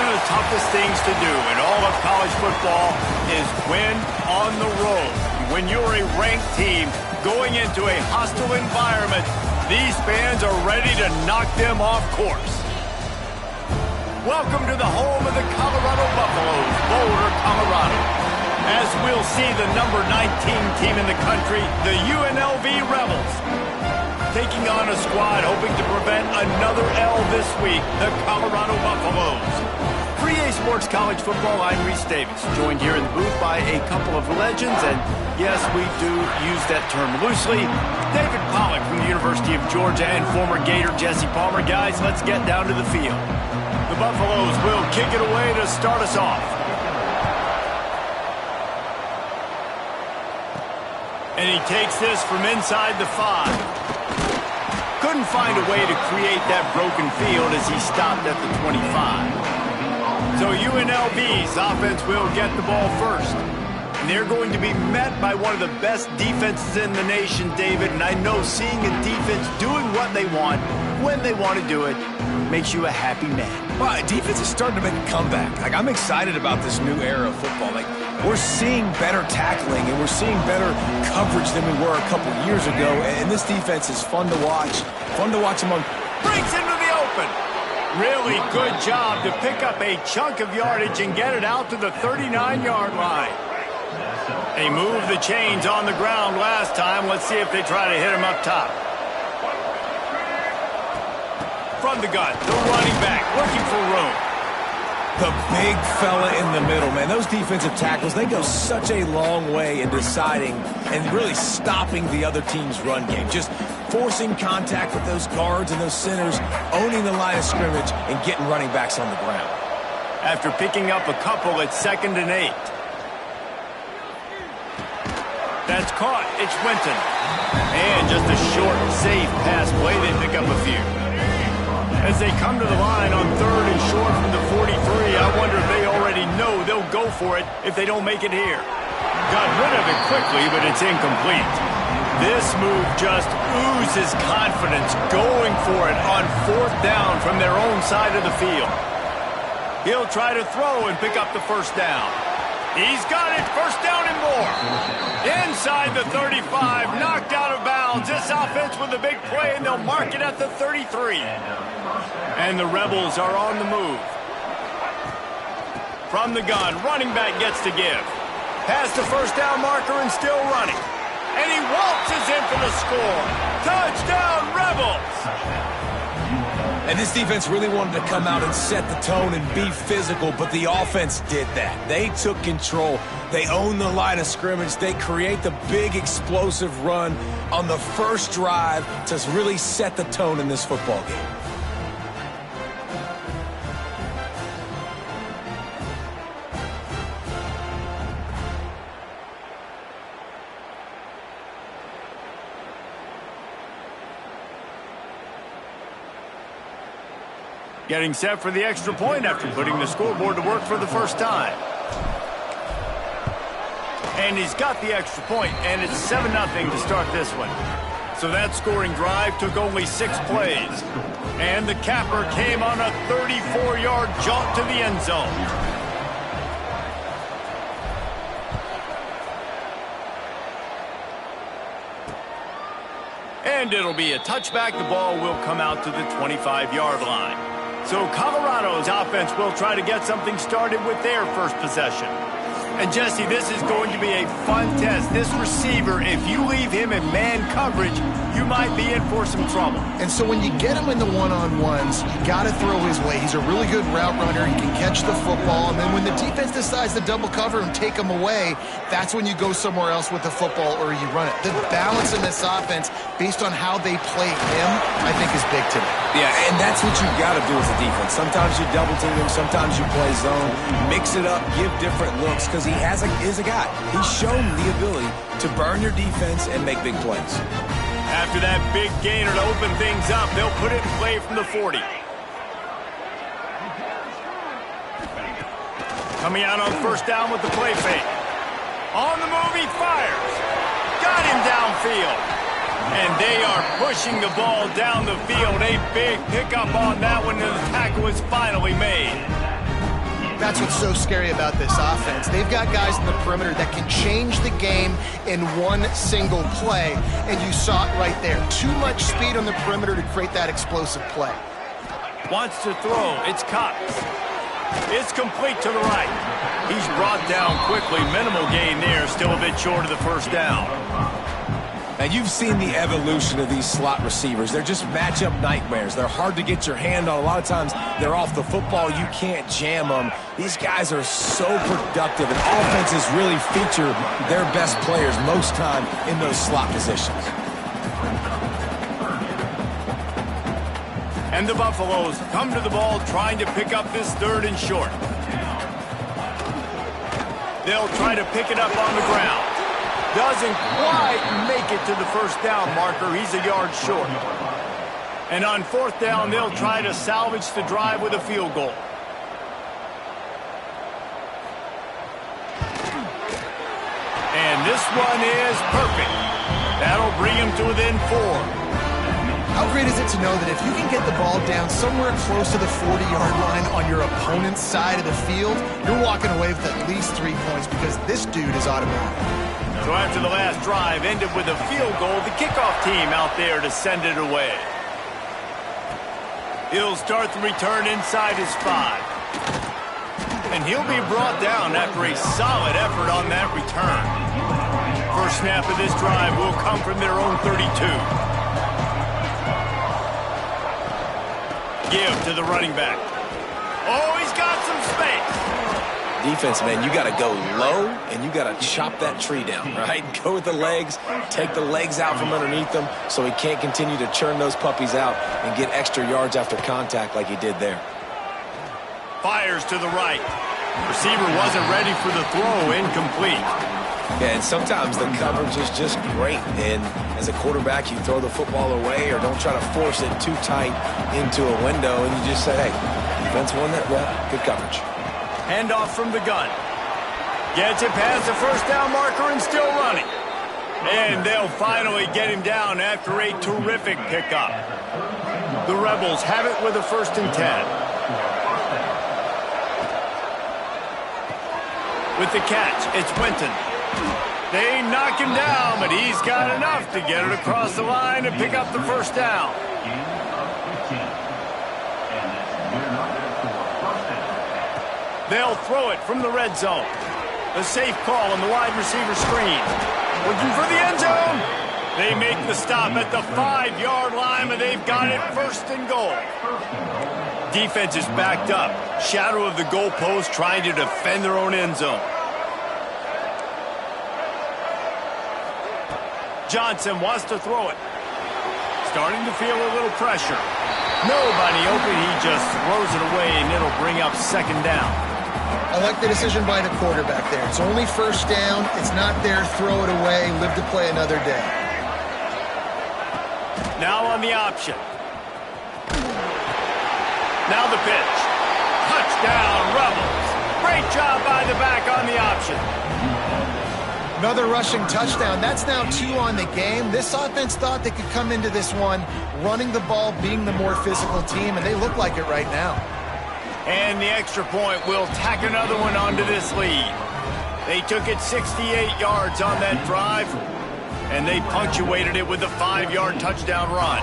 of the toughest things to do in all of college football is win on the road. When you're a ranked team going into a hostile environment, these fans are ready to knock them off course. Welcome to the home of the Colorado Buffaloes, Boulder, Colorado. As we'll see the number 19 team in the country, the UNLV Rebels, taking on a squad hoping to prevent another L this week, the Colorado Buffaloes. For EA Sports College Football, I'm Reese Davis, joined here in the booth by a couple of legends, and yes, we do use that term loosely. David Pollack from the University of Georgia and former Gator Jesse Palmer. Guys, let's get down to the field. The Buffaloes will kick it away to start us off. And he takes this from inside the 5. Couldn't find a way to create that broken field as he stopped at the 25. So UNLV's offense will get the ball first. And they're going to be met by one of the best defenses in the nation, David. And I know seeing a defense doing what they want, when they want to do it, makes you a happy man. Well, defense is starting to make a comeback. I'm excited about this new era of football. We're seeing better tackling, and we're seeing better coverage than we were a couple years ago. And this defense is fun to watch. Fun to watch among... Breaks into the open. Really good job to pick up a chunk of yardage and get it out to the 39-yard line. They moved the chains on the ground last time. Let's see if they try to hit him up top. From the gun, the running back, looking for room. The big fella in the middle, man. Those defensive tackles, they go such a long way in deciding and really stopping the other team's run game. Just forcing contact with those guards and those centers, owning the line of scrimmage, and getting running backs on the ground. After picking up a couple, it's 2nd and 8. That's caught. It's Winton. And just a short, safe pass play. They pick up a few. As they come to the line on 3rd and short from the 43, I wonder if they already know they'll go for it if they don't make it here. Got rid of it quickly, but it's incomplete. This move just oozes confidence going for it on 4th down from their own side of the field. He'll try to throw and pick up the 1st down. He's got it, 1st down and more. Inside the 35, knocked out of bounds. This offense with a big play, and they'll mark it at the 33. And the Rebels are on the move. From the gun, running back gets to give. Past the 1st down marker and still running. And he waltzes in for the score. Touchdown, Rebels! And this defense really wanted to come out and set the tone and be physical, but the offense did that. They took control. They owned the line of scrimmage. They create the big explosive run on the first drive to really set the tone in this football game. Getting set for the extra point after putting the scoreboard to work for the first time. And he's got the extra point, and it's 7-0 to start this one. So that scoring drive took only 6 plays. And the capper came on a 34-yard jaunt to the end zone. And it'll be a touchback. The ball will come out to the 25-yard line. So Colorado's offense will try to get something started with their first possession. And Jesse, this is going to be a fun test. This receiver, if you leave him in man coverage, you might be in for some trouble. And so when you get him in the one-on-ones, you got to throw his way. He's a really good route runner. He can catch the football. And then when the defense decides to double cover and take him away, that's when you go somewhere else with the football or you run it. The balance in this offense, based on how they play him, I think is big today. Yeah, and that's what you've got to do as a defense. Sometimes you double team him, sometimes you play zone, mix it up, give different looks, because he is a guy. He's shown the ability to burn your defense and make big plays. After that big gainer to open things up, they'll put it in play from the 40. Coming out on 1st down with the play fake. On the move, he fires. Got him downfield. And they are pushing the ball down the field. A big pickup on that one, and the tackle is finally made. That's what's so scary about this offense. They've got guys in the perimeter that can change the game in one single play, and you saw it right there. Too much speed on the perimeter to create that explosive play. Wants to throw. It's Cox. It's complete to the right. He's brought down quickly. Minimal gain there. Still a bit short of the first down. And you've seen the evolution of these slot receivers. They're just matchup nightmares. They're hard to get your hand on. A lot of times they're off the football. You can't jam them. These guys are so productive, and offenses really feature their best players most time in those slot positions. And the Buffaloes come to the ball trying to pick up this 3rd and short. They'll try to pick it up on the ground. Doesn't quite make it to the first down marker. He's a yard short. And on 4th down, they'll try to salvage the drive with a field goal. And this one is perfect. That'll bring him to within 4. How great is it to know that if you can get the ball down somewhere close to the 40-yard line on your opponent's side of the field, you're walking away with at least 3 points because this dude is automatic. So after the last drive ended with a field goal, the kickoff team out there to send it away. He'll start the return inside his 5. And he'll be brought down after a solid effort on that return. First snap of this drive will come from their own 32. Give to the running back. Oh, he's got some space. Defense, man, you got to go low, and you got to chop that tree down, right? Go with the legs, take the legs out from underneath them so he can't continue to churn those puppies out and get extra yards after contact like he did there. Fires to the right. Receiver wasn't ready for the throw, incomplete. Yeah, and sometimes the coverage is just great, and as a quarterback, you throw the football away or don't try to force it too tight into a window, and you just say, hey, defense won that, well, good coverage. Handoff from the gun. Gets it past the first down marker and still running. And they'll finally get him down after a terrific pickup. The Rebels have it with a 1st and 10. With the catch, it's Winton. They knock him down, but he's got enough to get it across the line and pick up the first down. They'll throw it from the red zone. A safe call on the wide receiver screen. Looking for the end zone. They make the stop at the 5-yard line, but they've got it 1st and goal. Defense is backed up. Shadow of the goalpost trying to defend their own end zone. Johnson wants to throw it. Starting to feel a little pressure. Nobody open. He just throws it away, and it'll bring up 2nd down. I like the decision by the quarterback there. It's only 1st down. It's not there. Throw it away. Live to play another day. Now on the option. Now the pitch. Touchdown, Rebels. Great job by the back on the option. Another rushing touchdown. That's now 2 on the game. This offense thought they could come into this one running the ball, being the more physical team, and they look like it right now. And the extra point will tack another one onto this lead. They took it 68 yards on that drive, and they punctuated it with a 5-yard touchdown run.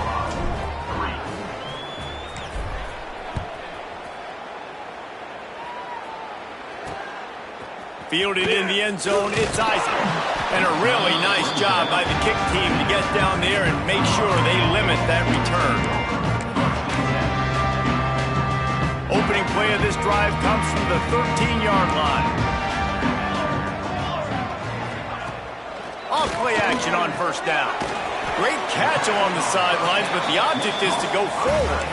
Fielded in the end zone, it's Isaac. And a really nice job by the kick team to get down there and make sure they limit that return. Opening play of this drive comes from the 13-yard line. Off play action on 1st down. Great catch along the sidelines, but the object is to go forward.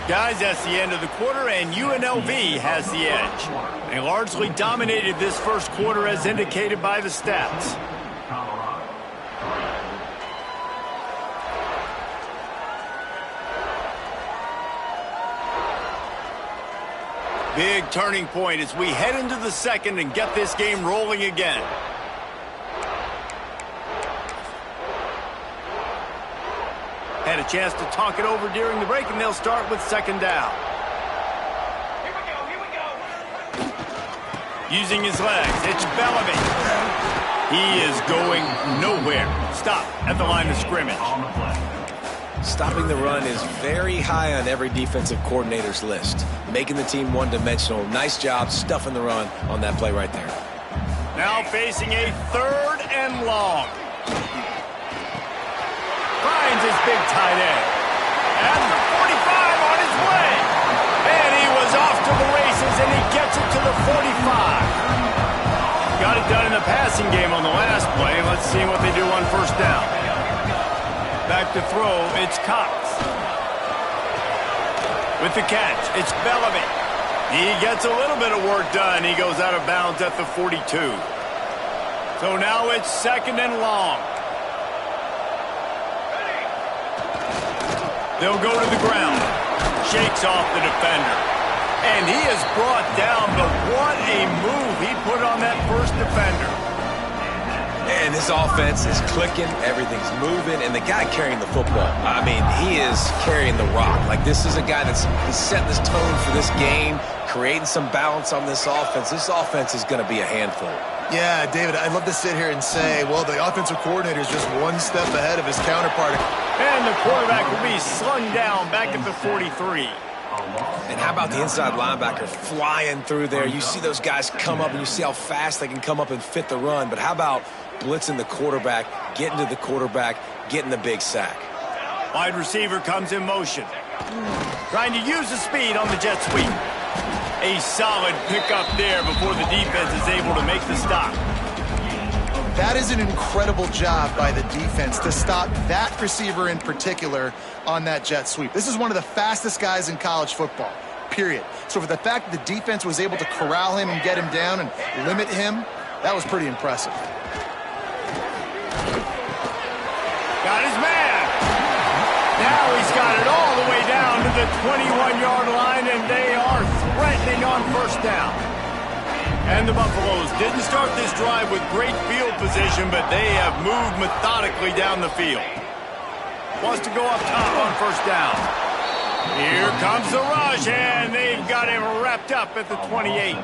Guys, that's the end of the quarter, and UNLV has the edge. They largely dominated this first quarter as indicated by the stats. Big turning point as we head into the 2nd and get this game rolling again. Had a chance to talk it over during the break, and they'll start with second down. Using his legs, it's Bellamy. He is going nowhere. Stop at the line of scrimmage. Stopping the run is very high on every defensive coordinator's list. Making the team one-dimensional. Nice job stuffing the run on that play right there. Now facing a third and long. Finds his big tight end. At the 45 on his way. And he was off to the races, and he gets it to the 45. Got it done in the passing game on the last play. Let's see what they do on first down. Back to throw, it's Cox. With the catch, it's Bellamy. He gets a little bit of work done. He goes out of bounds at the 42. So now it's second and long. They'll go to the ground. Shakes off the defender. And he is brought down, but what a move he put on that first defender. And this offense is clicking, everything's moving, and the guy carrying the football, I mean, he is carrying the rock. Like, this is a guy that's setting this tone for this game, creating some balance on this offense. This offense is going to be a handful. Yeah, David, I'd love to sit here and say, well, the offensive coordinator is just one step ahead of his counterpart. And the quarterback will be slung down back at the 43. And how about the inside linebacker flying through there? You see those guys come up, and you see how fast they can come up and fit the run. But how about blitzing the quarterback, getting to the quarterback, getting the big sack? Wide receiver comes in motion. Trying to use the speed on the jet sweep. A solid pickup there before the defense is able to make the stop. That is an incredible job by the defense to stop that receiver in particular on that jet sweep. This is one of the fastest guys in college football, period. So for the fact that the defense was able to corral him and get him down and limit him, that was pretty impressive. Got his man. Now he's got it all the way down to the 21-yard line, and they are threatening on first down. And the Buffaloes didn't start this drive with great field position, but they have moved methodically down the field. Wants to go up top on first down. Here comes the rush, and they've got him wrapped up at the 28.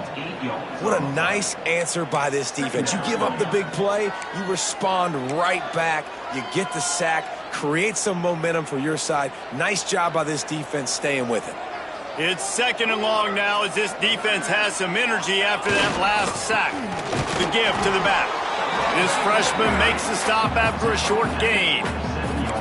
What a nice answer by this defense. You give up the big play, you respond right back, you get the sack, create some momentum for your side. Nice job by this defense staying with it. It's second and long now as this defense has some energy after that last sack. The give to the back. This freshman makes the stop after a short gain.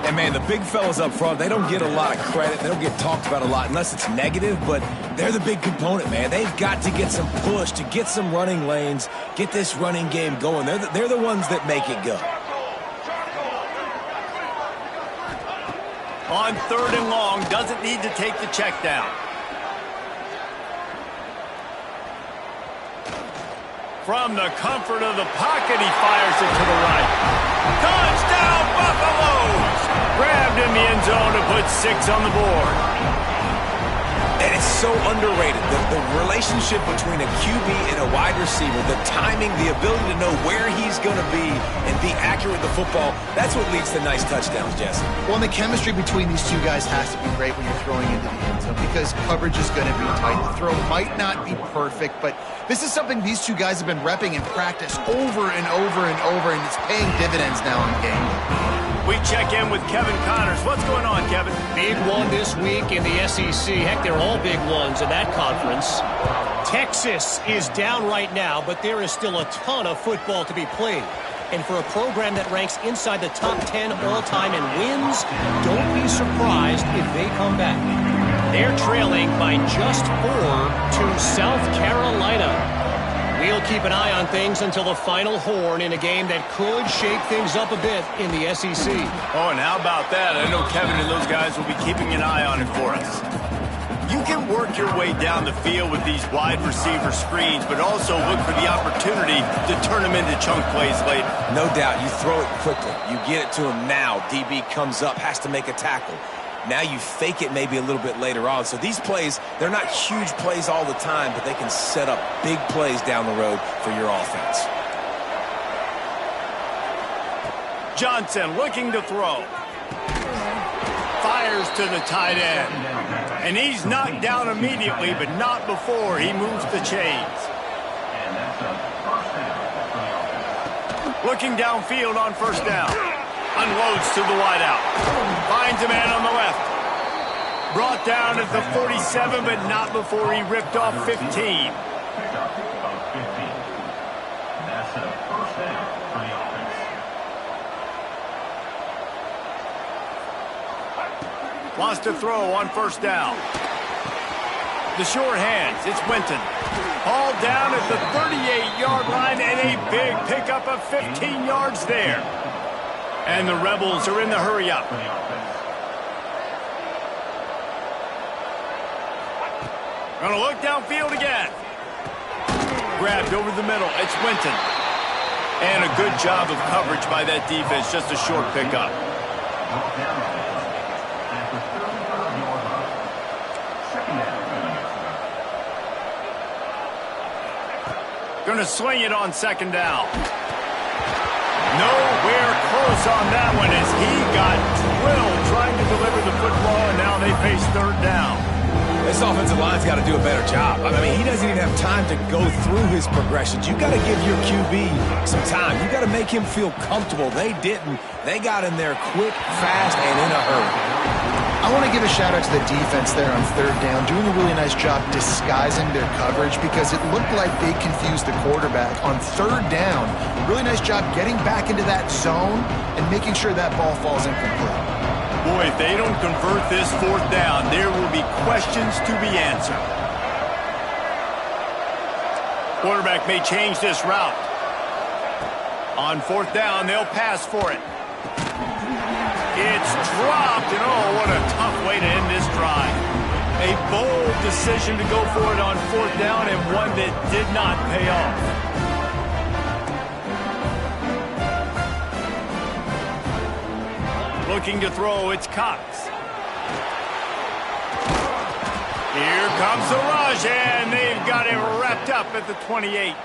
And, man, the big fellas up front, they don't get a lot of credit. They don't get talked about a lot unless it's negative, but they're the big component, man. They've got to get some push, to get some running lanes, get this running game going. They're the ones that make it go. On third and long, doesn't need to take the check down. From the comfort of the pocket, he fires it to the right. Touchdown, Buffaloes! Grabbed in the end zone to put 6 on the board. And it's so underrated. The relationship between a QB and a wide receiver, the timing, the ability to know where he's going to be and be accurate with the football, that's what leads to nice touchdowns, Jesse. Well, and the chemistry between these two guys has to be great when you're throwing into the end zone because coverage is going to be tight. The throw might not be perfect, but this is something these two guys have been repping in practice over and over and over, and it's paying dividends now in the game. We check in with Kevin Connors. What's going on, Kevin? Big one this week in the SEC. Heck, they're all big ones in that conference. Texas is down right now, but there is still a ton of football to be played. And for a program that ranks inside the top 10 all-time in wins, don't be surprised if they come back. They're trailing by just 4 to South Carolina. We'll keep an eye on things until the final horn in a game that could shake things up a bit in the SEC. Oh, and how about that? I know Kevin and those guys will be keeping an eye on it for us. You can work your way down the field with these wide receiver screens, but also look for the opportunity to turn them into chunk plays later. No doubt. You throw it quickly. You get it to him now. DB comes up, has to make a tackle. Now you fake it maybe a little bit later on. So these plays, they're not huge plays all the time, but they can set up big plays down the road for your offense. Johnson looking to throw. fires to the tight end. And he's knocked down immediately, but not before he moves the chains. Looking downfield on first down. Unloads to the wideout. Finds a man on the left. Brought down at the 47, but not before he ripped off 15. Lost a throw on first down. The short hands, it's Winton. All down at the 38-yard line, and a big pickup of 15 yards there. And the Rebels are in the hurry-up. Gonna look downfield again. Grabbed over the middle, it's Winton. And a good job of coverage by that defense, just a short pickup. Gonna swing it on second down. Nowhere close on that one as he got drilled trying to deliver the football, and now they face third down. This offensive line's got to do a better job. I mean, he doesn't even have time to go through his progressions. You got to give your QB some time. You got to make him feel comfortable. They didn't. They got in there quick, fast, and in a hurry. I want to give a shout-out to the defense there on third down, doing a really nice job disguising their coverage because it looked like they confused the quarterback. On third down, really nice job getting back into that zone and making sure that ball falls incomplete. Boy, if they don't convert this fourth down, there will be questions to be answered. Quarterback may change this route. On fourth down, they'll pass for it. It's dropped, and oh, what a tough way to end this drive. A bold decision to go for it on fourth down, and one that did not pay off. Looking to throw, it's Cox. Here comes the rush, and they've got it wrapped up at the 28.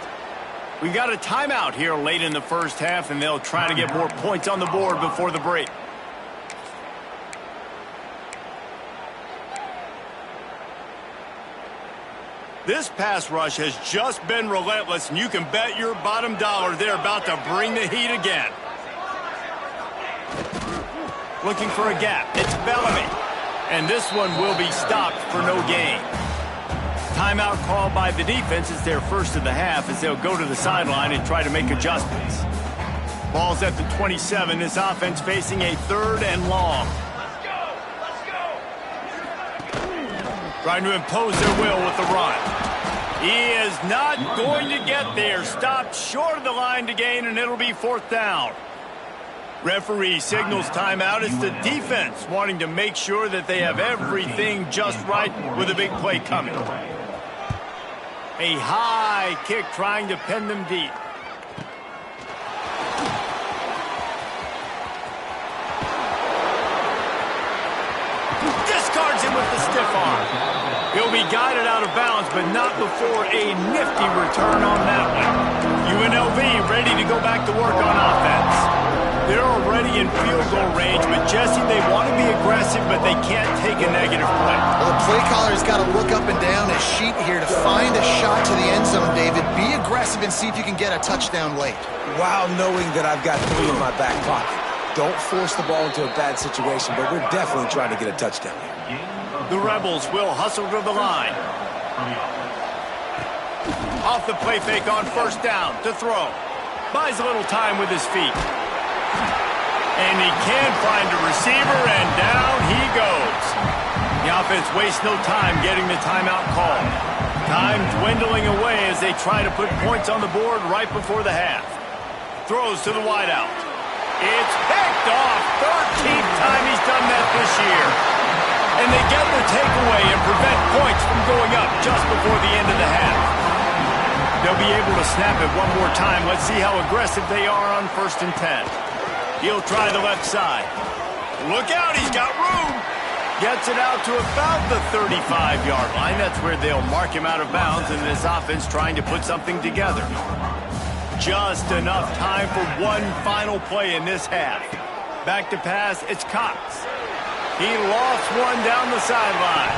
We got a timeout here late in the first half, and they'll try to get more points on the board before the break. This pass rush has just been relentless, and you can bet your bottom dollar they're about to bring the heat again. Looking for a gap. It's Bellamy. And this one will be stopped for no gain. Timeout called by the defense. It's their first of the half as they'll go to the sideline and try to make adjustments. Ball's at the 27. This offense facing a third and long. Trying to impose their will with the run. He is not going to get there. Stopped short of the line to gain, and it'll be fourth down. Referee signals timeout. It's the defense wanting to make sure that they have everything just right with a big play coming. A high kick trying to pin them deep. Discards him with the stiff arm. He'll be guided out of bounds, but not before a nifty return on that one. UNLV ready to go back to work on offense. They're already in field goal range, but Jesse, they want to be aggressive, but they can't take a negative play. Well, the play caller's got to look up and down his sheet here to find a shot to the end zone, David. Be aggressive and see if you can get a touchdown late. While knowing that I've got 3 in my back pocket. Don't force the ball into a bad situation, but we're definitely trying to get a touchdown here. The Rebels will hustle to the line. Off the play fake on first down to throw. Buys a little time with his feet. And he can find a receiver, and down he goes. The offense wastes no time getting the timeout call. Time dwindling away as they try to put points on the board right before the half. Throws to the wideout. It's picked off. 13th time he's done that this year. And they get the takeaway and prevent points from going up just before the end of the half. They'll be able to snap it one more time. Let's see how aggressive they are on 1st and 10. He'll try the left side. Look out, he's got room. Gets it out to about the 35-yard line. That's where they'll mark him out of bounds, and this offense trying to put something together. Just enough time for one final play in this half. Back to pass, it's Cox. He lost one down the sideline.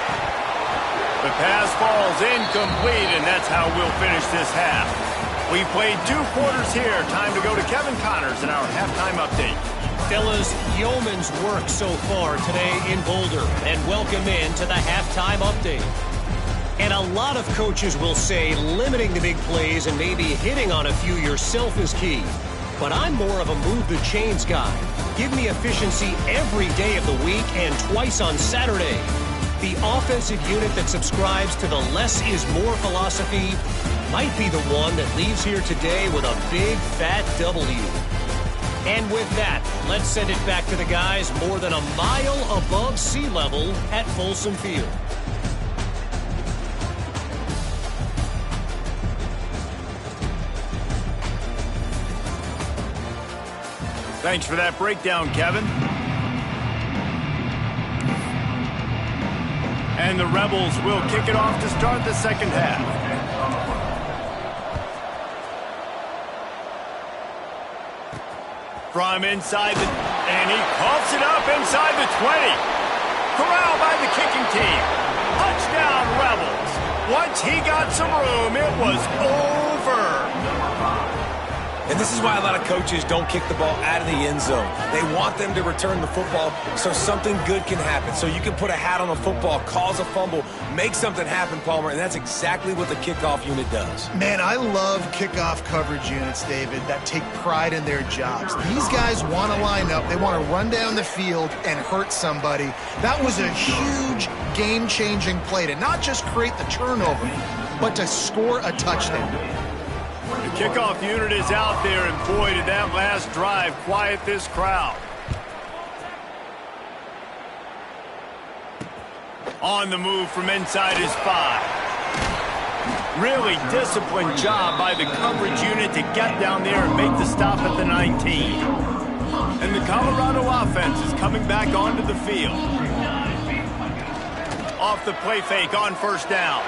The pass falls incomplete, and that's how we'll finish this half. We played 2 quarters here. Time to go to Kevin Connors in our halftime update. Fellas, yeoman's work so far today in Boulder, and welcome in to the halftime update. And a lot of coaches will say limiting the big plays and maybe hitting on a few yourself is key. But I'm more of a move the chains guy. Give me efficiency every day of the week and twice on Saturday. The offensive unit that subscribes to the less is more philosophy might be the one that leaves here today with a big fat W. And with that, let's send it back to the guys more than a mile above sea level at Folsom Field. Thanks for that breakdown, Kevin. And the Rebels will kick it off to start the second half. From inside and he coughs it up inside the 20. Corralled by the kicking team. Touchdown, Rebels. Once he got some room, it was over. And this is why a lot of coaches don't kick the ball out of the end zone. They want them to return the football so something good can happen. So you can put a hat on a football, cause a fumble, make something happen, Palmer, and that's exactly what the kickoff unit does. Man, I love kickoff coverage units, David, that take pride in their jobs. These guys want to line up. They want to run down the field and hurt somebody. That was a huge game-changing play to not just create the turnover, but to score a touchdown. The kickoff unit is out there, and boy, did that last drive quiet this crowd. On the move from inside his 5. Really disciplined job by the coverage unit to get down there and make the stop at the 19. And the Colorado offense is coming back onto the field. Off the play fake on first down.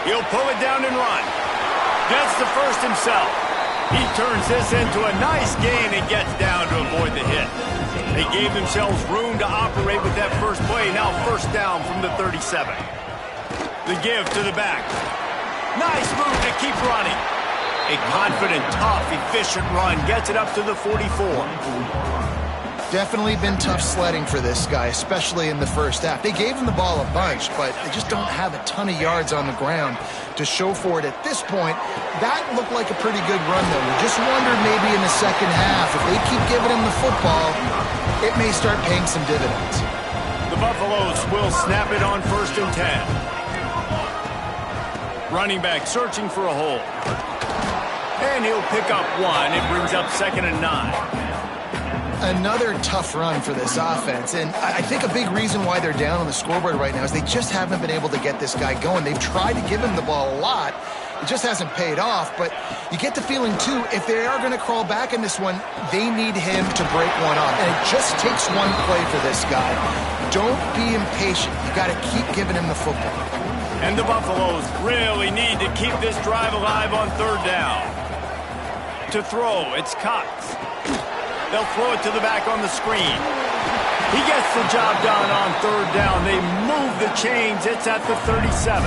He'll pull it down and run. Gets the first himself. He turns this into a nice gain and gets down to avoid the hit. They gave themselves room to operate with that first play. Now first down from the 37. The give to the back. Nice move to keep running. A confident, tough, efficient run gets it up to the 44. Definitely been tough sledding for this guy, especially in the first half. They gave him the ball a bunch, but they just don't have a ton of yards on the ground to show for it at this point. That looked like a pretty good run, though. You just wonder maybe in the second half, if they keep giving him the football, it may start paying some dividends. The Buffaloes will snap it on 1st and 10. Running back searching for a hole. And he'll pick up 1. It brings up 2nd and 9. Another tough run for this offense, and I think a big reason why they're down on the scoreboard right now is they just haven't been able to get this guy going. They've tried to give him the ball a lot. It just hasn't paid off, but you get the feeling, too, if they are going to crawl back in this one, they need him to break one off, and it just takes one play for this guy. Don't be impatient. You got to keep giving him the football. And the Buffaloes really need to keep this drive alive on 3rd down. To throw, it's Cox. They'll throw it to the back on the screen. He gets the job done on 3rd down. They move the chains. It's at the 37.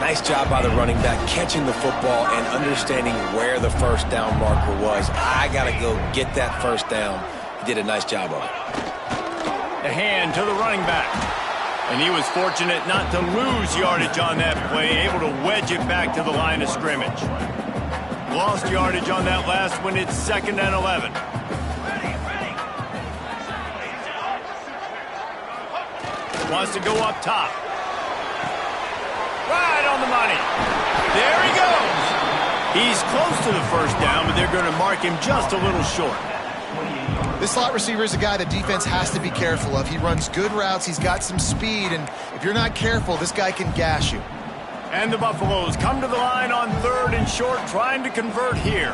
Nice job by the running back catching the football and understanding where the first down marker was. I got to go get that first down. He did a nice job of it. The hand to the running back. And he was fortunate not to lose yardage on that play, able to wedge it back to the line of scrimmage. Lost yardage on that last one. It's 2nd and 11. Wants to go up top. Right on the money. There he goes. He's close to the first down, but they're going to mark him just a little short. This slot receiver is a guy the defense has to be careful of. He runs good routes. He's got some speed, and if you're not careful, this guy can gash you. And the Buffaloes come to the line on 3rd and short, trying to convert here.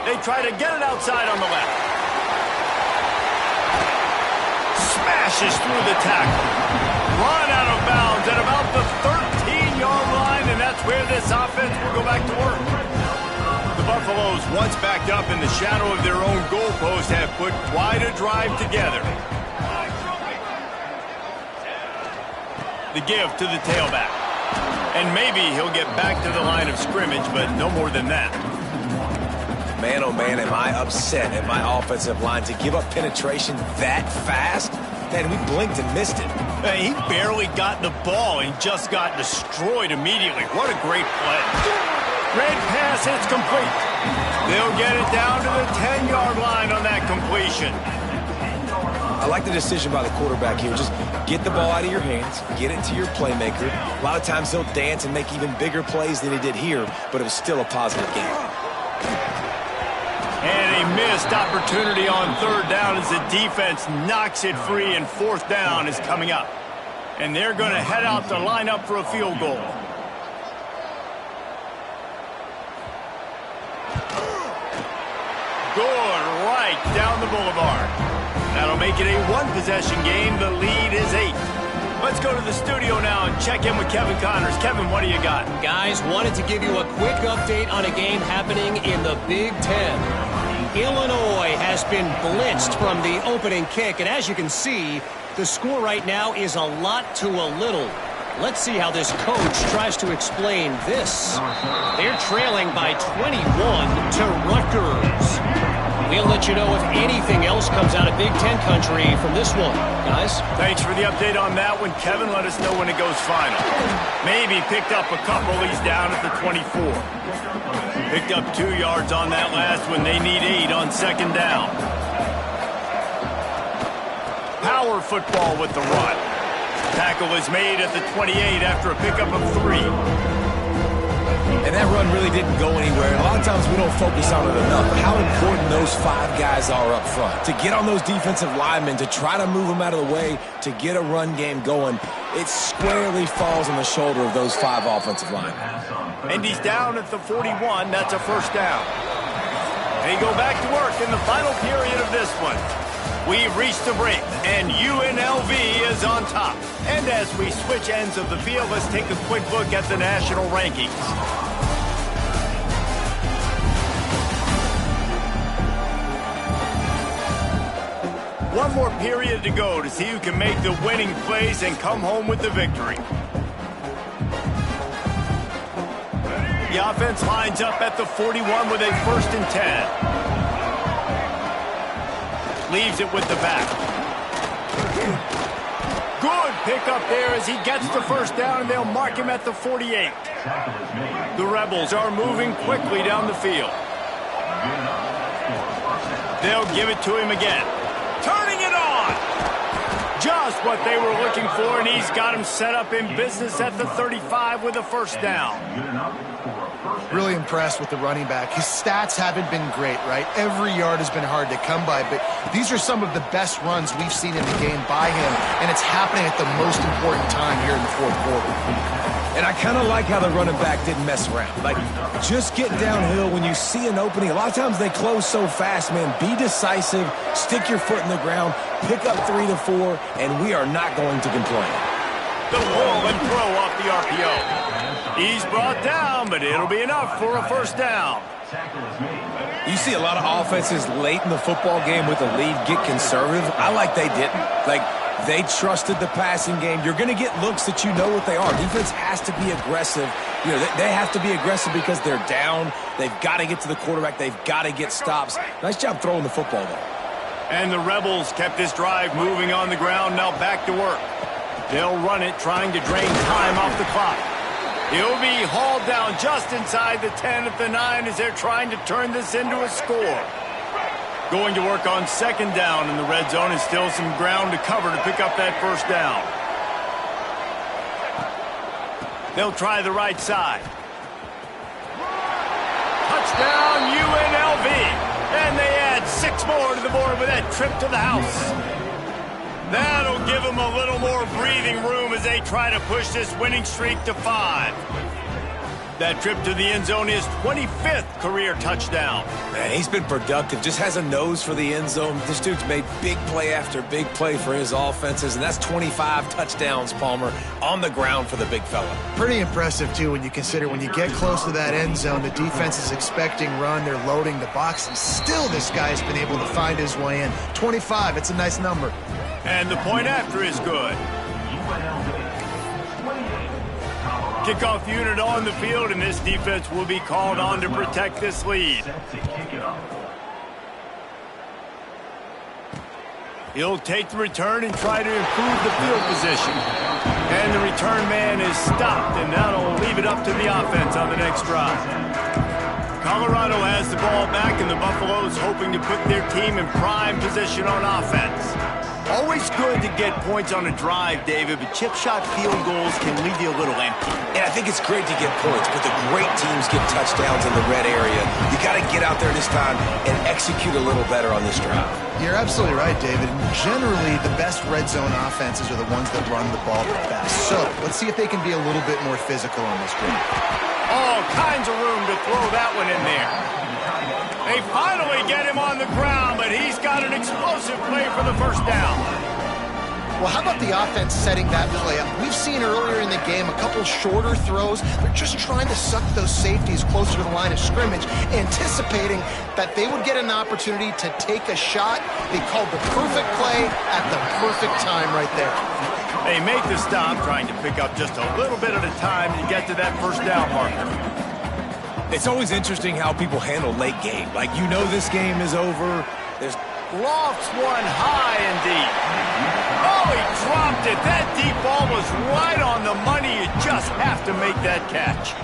They try to get it outside on the left. Smashes through the tackle. Run out of bounds at about the 13-yard line, and that's where this offense will go back to work. The Buffaloes once backed up in the shadow of their own goalpost, have put quite a drive together. The give to the tailback. And maybe he'll get back to the line of scrimmage, but no more than that. Man, oh man, am I upset at my offensive line to give up penetration that fast? Man, we blinked and missed it. Hey, he barely got the ball and just got destroyed immediately. What a great play. Great pass, it's complete. They'll get it down to the 10-yard line on that completion. I like the decision by the quarterback here. Just get the ball out of your hands, get it to your playmaker. A lot of times he'll dance and make even bigger plays than he did here, but it was still a positive game. And a missed opportunity on third down as the defense knocks it free, and fourth down is coming up. And they're going to head out to line up for a field goal. Good, right down the boulevard. That'll make it a one-possession game. The lead is 8. Let's go to the studio now and check in with Kevin Connors. Kevin, what do you got? Guys, wanted to give you a quick update on a game happening in the Big Ten. Illinois has been blitzed from the opening kick, and as you can see, the score right now is a lot to a little. Let's see how this coach tries to explain this. They're trailing by 21 to Rutgers. We'll let you know if anything else comes out of Big Ten country from this one. Guys? Thanks for the update on that one, Kevin. Let us know when it goes final. Maybe picked up a couple. He's down at the 24. Picked up 2 yards on that last one. They need 8 on second down. Power football with the run. Tackle is made at the 28 after a pickup of 3. And that run really didn't go anywhere. A lot of times we don't focus on it enough, but how important those 5 guys are up front. To get on those defensive linemen, to try to move them out of the way, to get a run game going, it squarely falls on the shoulder of those 5 offensive linemen. And he's down at the 41. That's a first down. They go back to work in the final period of this one. We've reached the break, and UNLV is on top. And as we switch ends of the field, let's take a quick look at the national rankings. One more period to go to see who can make the winning plays and come home with the victory. The offense lines up at the 41 with a 1st and 10. Leaves it with the back. Good pickup there as he gets the first down, and they'll mark him at the 48. The Rebels are moving quickly down the field. They'll give it to him again. Turning it on! Just what they were looking for, and he's got him set up in business at the 35 with a first down. Really impressed with the running back. His stats haven't been great, right? Every yard has been hard to come by, but these are some of the best runs we've seen in the game by him, and it's happening at the most important time here in the 4th quarter. And I kind of like how the running back didn't mess around. Like, just get downhill when you see an opening. A lot of times they close so fast, man. Be decisive, stick your foot in the ground, pick up 3 to 4, and we are not going to complain. The pull and throw off the RPO. He's brought down, but it'll be enough for a first down. You see a lot of offenses late in the football game with a lead get conservative. I like they didn't. Like, they trusted the passing game. You're going to get looks that you know what they are. Defense has to be aggressive. You know, they have to be aggressive because they're down. They've got to get to the quarterback. They've got to get stops. Nice job throwing the football, though. And the Rebels kept this drive moving on the ground. Now back to work. They'll run it, trying to drain time off the clock. He'll be hauled down just inside the 10 at the 9 as they're trying to turn this into a score. Going to work on second down in the red zone, and still some ground to cover to pick up that first down. They'll try the right side. Touchdown UNLV. And they add 6 more to the board with that trip to the house. That'll give them a little more breathing room as they try to push this winning streak to 5. That trip to the end zone is 25th career touchdown. Man, he's been productive, just has a nose for the end zone. This dude's made big play after big play for his offenses, and that's 25 touchdowns, Palmer, on the ground for the big fella. Pretty impressive, too, when you consider when you get close to that end zone, the defense is expecting run, they're loading the box, and still this guy's been able to find his way in. 25, it's a nice number. And the point after is good. Kickoff unit on the field, and this defense will be called on to protect this lead. He'll take the return and try to improve the field position. And the return man is stopped, and that'll leave it up to the offense on the next drive. Colorado has the ball back, and the Buffaloes hoping to put their team in prime position on offense. Always good to get points on a drive, David, but chip shot field goals can leave you a little empty. And I think it's great to get points, but the great teams get touchdowns in the red area. You got to get out there this time and execute a little better on this drive. You're absolutely right, David. Generally, the best red zone offenses are the ones that run the ball the best. So let's see if they can be a little bit more physical on this drive. All kinds of room to throw that one in there. They finally get him on the ground, but he's got an explosive play for the first down. Well, how about the offense setting that play up? We've seen earlier in the game a couple shorter throws. They're just trying to suck those safeties closer to the line of scrimmage, anticipating that they would get an opportunity to take a shot. They called the perfect play at the perfect time right there. They make the stop, trying to pick up just a little bit at a time to get to that first down marker. It's always interesting how people handle late game. Like, you know this game is over. There's lofts one high and deep. Oh, he dropped it. That deep ball was right on the money. You just have to make that catch.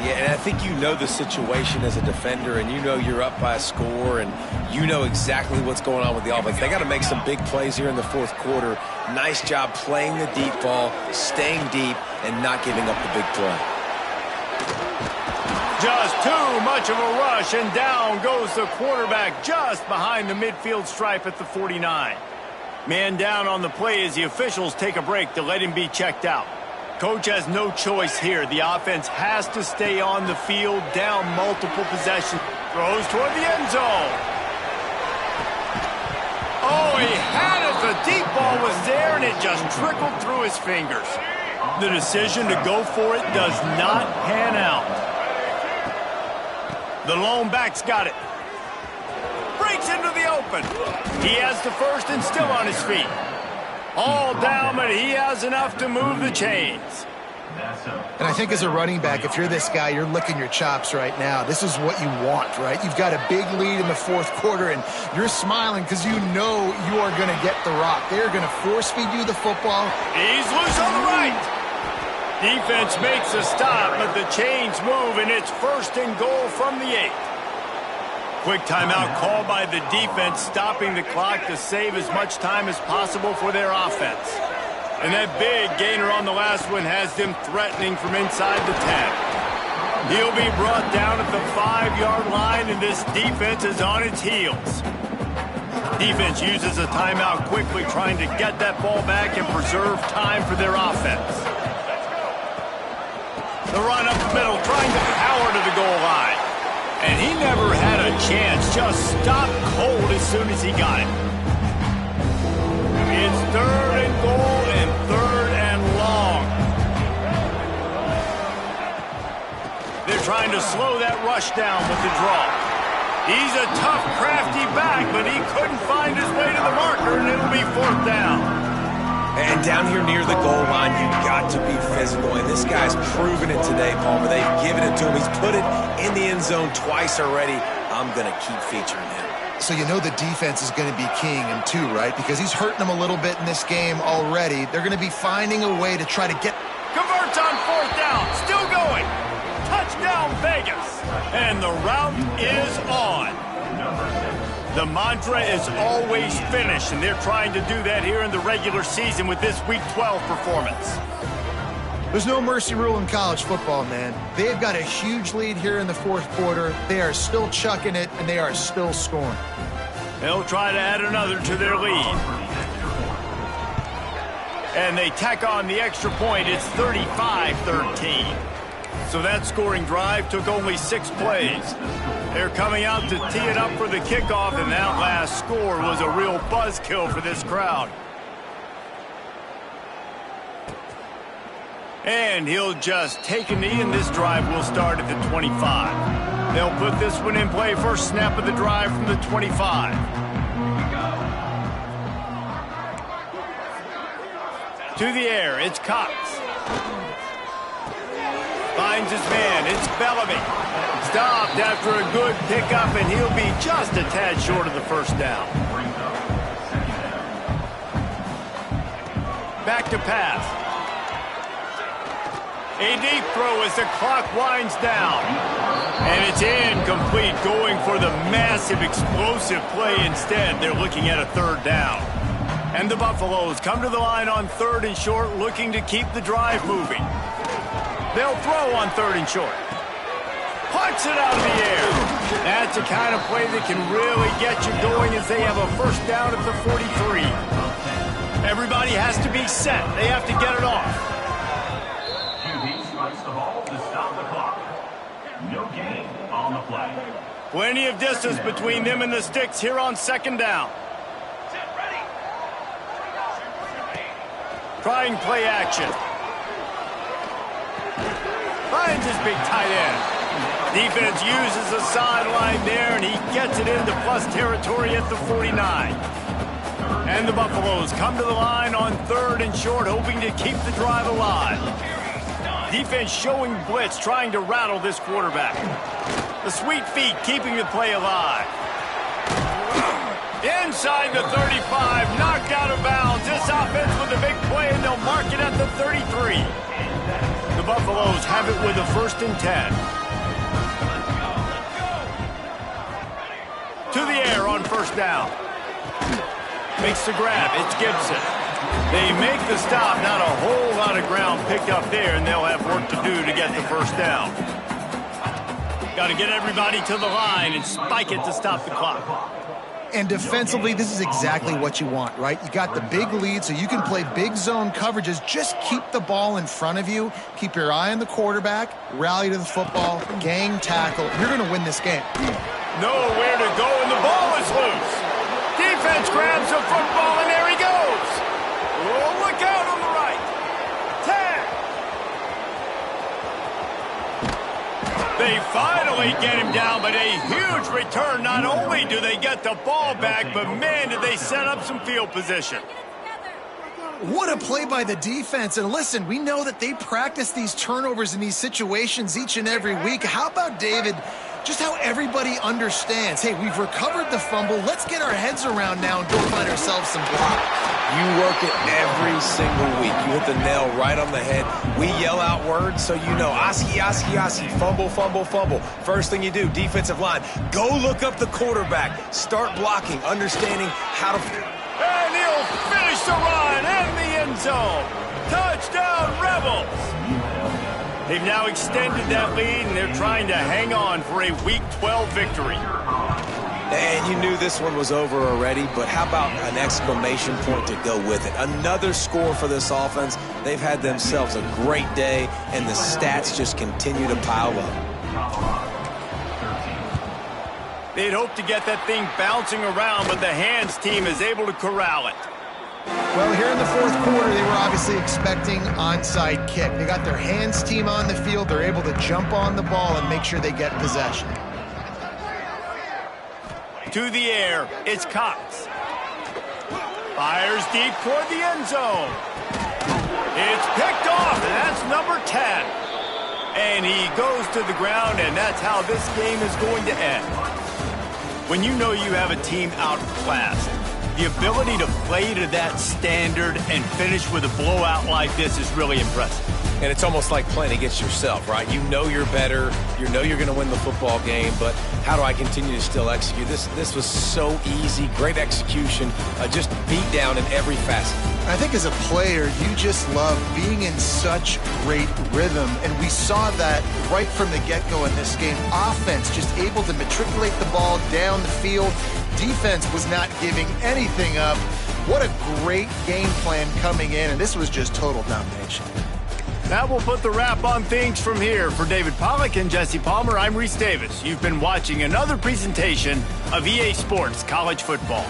Yeah, and I think you know the situation as a defender, and you know you're up by a score, and you know exactly what's going on with the offense. They got to make some big plays here in the fourth quarter. Nice job playing the deep ball, staying deep, and not giving up the big play. Just too much of a rush, and down goes the quarterback just behind the midfield stripe at the 49. Man down on the play as the officials take a break to let him be checked out. Coach has no choice here. The offense has to stay on the field, down multiple possessions. Throws toward the end zone. Oh, he had it. The deep ball was there, and it just trickled through his fingers. The decision to go for it does not pan out. The lone back's got it. Breaks into the open. He has the first and still on his feet. All down, but he has enough to move the chains. And I think as a running back, if you're this guy, you're licking your chops right now. This is what you want, right? You've got a big lead in the fourth quarter, and you're smiling because you know you are going to get the rock. They're going to force feed you the football. He's loose on the right. Defense makes a stop, but the chains move, and it's first and goal from the 8. Quick timeout called by the defense, stopping the clock to save as much time as possible for their offense. And that big gainer on the last one has them threatening from inside the 10. He'll be brought down at the 5-yard line, and this defense is on its heels. Defense uses a timeout quickly, trying to get that ball back and preserve time for their offense. The run up the middle, trying to power to the goal line. And he never had a chance, just stopped cold as soon as he got it. It's third and goal and third and long. They're trying to slow that rush down with the draw. He's a tough, crafty back, but he couldn't find his way to the marker, and it'll be fourth down. And down here near the goal line, you've got to be physical. And this guy's proven it today, Palmer. They've given it to him. He's put it in the end zone twice already. I'm going to keep featuring him. So you know the defense is going to be keying him too, right? Because he's hurting them a little bit in this game already. They're going to be finding a way to try to get... Converts on fourth down. Still going. Touchdown, Vegas. And the route is on. The mantra is always finish, and they're trying to do that here in the regular season with this Week 12 performance. There's no mercy rule in college football, man. They've got a huge lead here in the fourth quarter. They are still chucking it, and they are still scoring. They'll try to add another to their lead. And they tack on the extra point. It's 35-13. So that scoring drive took only 6 plays. They're coming out to tee it up for the kickoff, and that last score was a real buzzkill for this crowd. And he'll just take a knee, and this drive will start at the 25. They'll put this one in play. First snap of the drive from the 25. To the air, it's Cox. Finds his man, it's Bellamy. Stopped after a good pickup, and he'll be just a tad short of the first down. Back to pass. A deep throw as the clock winds down. And it's incomplete, going for the massive, explosive play instead. They're looking at a 3rd down. And the Buffaloes come to the line on 3rd and short, looking to keep the drive moving. They'll throw on 3rd and short. Punts it out of the air. That's the kind of play that can really get you going as they have a first down at the 43. Everybody has to be set. They have to get it off. QB strikes the ball to stop the clock. No gain on the play. Plenty of distance between them and the sticks here on 2nd down. Trying play action. Finds his big tight end. Defense uses the sideline there, and he gets it into plus territory at the 49. And the Buffaloes come to the line on 3rd and short, hoping to keep the drive alive. Defense showing blitz, trying to rattle this quarterback. The sweet feet keeping the play alive. Inside the 35, knocked out of bounds. This offense with a big play, and they'll mark it at the 33. The Buffaloes have it with a 1st and 10. To the air on 1st down. Makes the grab. It's Gibson. They make the stop. Not a whole lot of ground picked up there, and they'll have work to do to get the 1st down. Got to get everybody to the line and spike it to stop the clock. And defensively, this is exactly what you want, right? You got the big lead, so you can play big zone coverages. Just keep the ball in front of you. Keep your eye on the quarterback. Rally to the football. Gang tackle. You're going to win this game. Nowhere to go, and the ball is loose. Defense grabs the football, and there he goes. Oh, look out on the right. 10. They finally get him down, but a huge return. Not only do they get the ball back, but man, did they set up some field position. What a play by the defense. And listen, we know that they practice these turnovers in these situations each and every week. How about, David, just how everybody understands, hey, we've recovered the fumble. Let's get our heads around now and go find ourselves some block. You work it every single week. You hit the nail right on the head. We yell out words so you know. Oski, Oski, Oski. Fumble, fumble, fumble. First thing you do, defensive line, go look up the quarterback. Start blocking, understanding how to... And he'll finish the run in the end zone. Touchdown, Rebels. They've now extended that lead, and they're trying to hang on for a Week 12 victory. And you knew this one was over already, but how about an exclamation point to go with it? Another score for this offense. They've had themselves a great day, and the stats just continue to pile up. They'd hoped to get that thing bouncing around, but the hands team is able to corral it. Well, here in the 4th quarter, they were obviously expecting onside kick. They got their hands team on the field. They're able to jump on the ball and make sure they get possession. To the air, it's Cox. Fires deep toward the end zone. It's picked off, and that's number 10. And he goes to the ground, and that's how this game is going to end. When you know you have a team outclassed, the ability to play to that standard and finish with a blowout like this is really impressive. And it's almost like playing against yourself, right? You know you're better. You know you're going to win the football game, but how do I continue to still execute? This was so easy. Great execution. Just beat down in every facet. I think as a player, you just love being in such great rhythm, and we saw that right from the get-go in this game. Offense just able to matriculate the ball down the field. Defense was not giving anything up. What a great game plan coming in, and this was just total domination. That will put the wrap on things from here. For David Pollack and Jesse Palmer, I'm Reese Davis. You've been watching another presentation of EA Sports College Football.